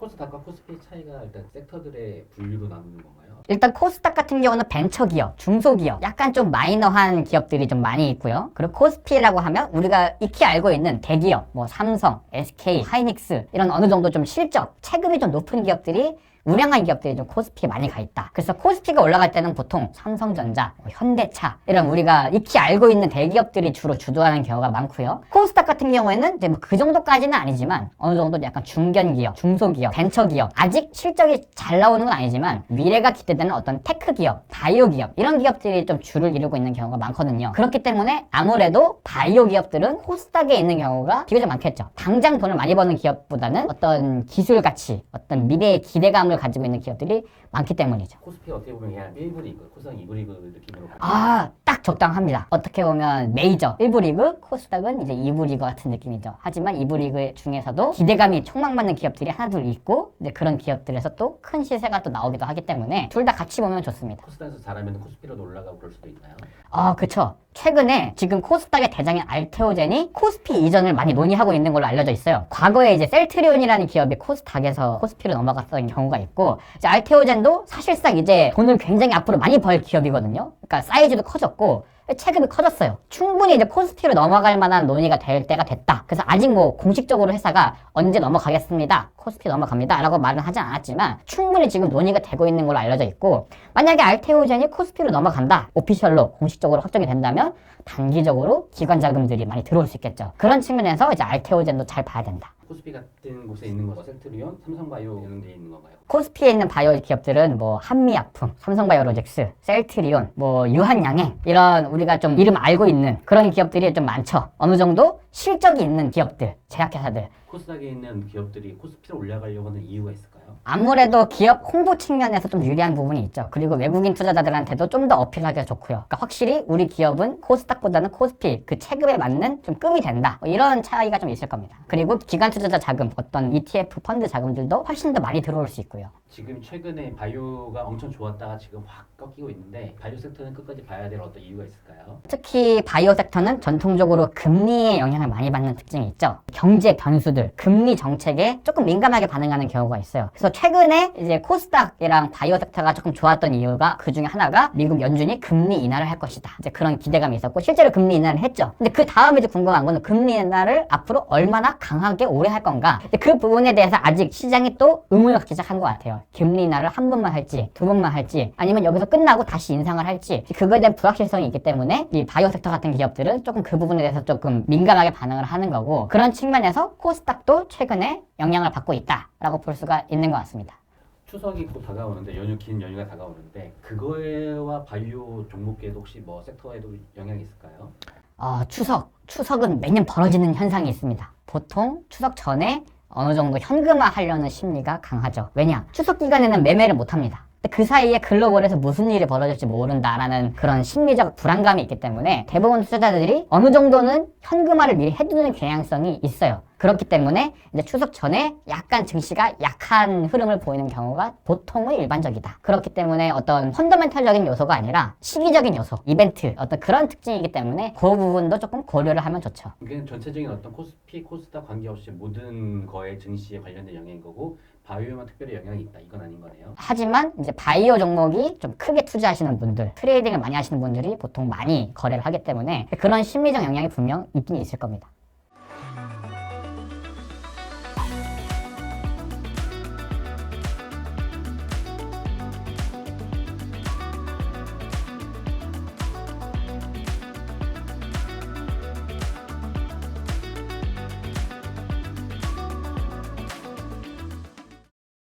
코스닥과 코스피 차이가 일단 섹터들의 분류로 나누는 건가요? 일단 코스닥 같은 경우는 벤처기업, 중소기업, 약간 좀 마이너한 기업들이 좀 많이 있고요. 그리고 코스피라고 하면 우리가 익히 알고 있는 대기업, 뭐 삼성, SK, 하이닉스 이런 어느 정도 좀 실적, 체급이 좀 높은 기업들이 우량한 기업들이 좀 코스피에 많이 가 있다. 그래서 코스피가 올라갈 때는 보통 삼성전자, 현대차 이런 우리가 익히 알고 있는 대기업들이 주로 주도하는 경우가 많고요. 코스닥 같은 경우에는 이제 뭐 그 정도까지는 아니지만 어느 정도 약간 중견기업, 중소기업, 벤처기업 아직 실적이 잘 나오는 건 아니지만 미래가 기대되는 어떤 테크기업, 바이오기업 이런 기업들이 좀 주를 이루고 있는 경우가 많거든요. 그렇기 때문에 아무래도 바이오 기업들은 코스닥에 있는 경우가 비교적 많겠죠. 당장 돈을 많이 버는 기업보다는 어떤 기술 가치, 어떤 미래의 기대감을 가지고 있는 기업들이 많기 때문이죠. 코스피가 어떻게 보면 그냥 1부 리그, 코스닥 2부 리그 느낌으로 딱 적당합니다. 어떻게 보면 메이저 1부 리그, 코스닥은 이제 2부 리그 같은 느낌이죠. 하지만 2부 리그 중에서도 기대감이 촉망받는 기업들이 하나둘 있고 이제 그런 기업들에서 또 큰 시세가 또 나오기도 하기 때문에 둘 다 같이 보면 좋습니다. 코스닥에서 잘하면 코스피로 올라가고 그럴 수도 있나요? 그쵸. 최근에 지금 코스닥의 대장인 알테오젠이 코스피 이전을 많이 논의하고 있는 걸로 알려져 있어요. 과거에 이제 셀트리온이라는 기업이 코스닥에서 코스피로 넘어갔던 경우가 있고, 이제 알테오젠도 사실상 이제 돈을 굉장히 앞으로 많이 벌 기업이거든요. 그러니까 사이즈도 커졌고, 체급이 커졌어요. 충분히 이제 코스피로 넘어갈 만한 논의가 될 때가 됐다. 그래서 아직 뭐 공식적으로 회사가 언제 넘어가겠습니다, 코스피 넘어갑니다 라고 말은 하지 않았지만 충분히 지금 논의가 되고 있는 걸로 알려져 있고, 만약에 알테오젠이 코스피로 넘어간다, 오피셜로 공식적으로 확정이 된다면 단기적으로 기관 자금들이 많이 들어올 수 있겠죠. 그런 측면에서 이제 알테오젠도 잘 봐야 된다. 코스피 같은 곳에 있는 거 셀트리온, 삼성바이오 이런 데 있는 건가요? 코스피에 있는 바이오 기업들은 뭐 한미약품, 삼성바이오로직스, 셀트리온, 뭐 유한양행 이런 우리가 좀 이름 알고 있는 그런 기업들이 좀 많죠. 어느 정도 실적이 있는 기업들, 제약회사들. 코스닥에 있는 기업들이 코스피로 올라가려고 하는 이유가 있을까요? 아무래도 기업 홍보 측면에서 좀 유리한 부분이 있죠. 그리고 외국인 투자자들한테도 좀 더 어필하기가 좋고요. 그러니까 확실히 우리 기업은 코스닥보다는 코스피 그 체급에 맞는 좀 급이 된다, 뭐 이런 차이가 좀 있을 겁니다. 그리고 기관 투자자 자금, 어떤 ETF 펀드 자금들도 훨씬 더 많이 들어올 수 있고요. 지금 최근에 바이오가 엄청 좋았다가 지금 확 꺾이고 있는데 바이오 섹터는 끝까지 봐야 될 어떤 이유가 있을까요? 특히 바이오 섹터는 전통적으로 금리의 영향을 많이 받는 특징이 있죠. 경제 변수들, 금리 정책에 조금 민감하게 반응하는 경우가 있어요. 그래서 최근에 이제 코스닥이랑 바이오 섹터가 조금 좋았던 이유가 그 중에 하나가 미국 연준이 금리 인하를 할 것이다, 이제 그런 기대감이 있었고 실제로 금리 인하를 했죠. 근데 그 다음에 이제 궁금한 거는 금리 인하를 앞으로 얼마나 강하게 오래 할 건가. 근데 그 부분에 대해서 아직 시장이 또 의문을 갖기 시작한 것 같아요. 금리 인하를 한 번만 할지, 두 번만 할지, 아니면 여기서 끝나고 다시 인상을 할지, 그거에 대한 불확실성이 있기 때문에 이 바이오 섹터 같은 기업들은 조금 그 부분에 대해서 조금 민감하게 반응을 하는 거고, 그런 측면에서 코스닥도 최근에 영향을 받고 있다라고 볼 수가 있는 것 같습니다. 추석이 곧 다가오는데 긴 연휴가 다가오는데 그거와 바이오 종목계도 혹시 뭐 섹터에도 영향이 있을까요? 추석은 매년 벌어지는 현상이 있습니다. 보통 추석 전에 어느 정도 현금화 하려는 심리가 강하죠. 왜냐? 추석 기간에는 매매를 못 합니다. 그 사이에 글로벌에서 무슨 일이 벌어질지 모른다라는 그런 심리적 불안감이 있기 때문에 대부분 투자자들이 어느 정도는 현금화를 미리 해두는 경향성이 있어요. 그렇기 때문에 이제 추석 전에 약간 증시가 약한 흐름을 보이는 경우가 보통은 일반적이다. 그렇기 때문에 어떤 펀더멘탈적인 요소가 아니라 시기적인 요소, 이벤트, 어떤 그런 특징이기 때문에 그 부분도 조금 고려를 하면 좋죠. 이게 전체적인 어떤 코스피, 코스닥 관계없이 모든 거에 증시에 관련된 영향인 거고 바이오에만 특별히 영향이 있다, 이건 아닌 거네요. 하지만 이제 바이오 종목이 좀 크게 투자하시는 분들, 트레이딩을 많이 하시는 분들이 보통 많이 거래를 하기 때문에 그런 심리적 영향이 분명 있긴 있을 겁니다.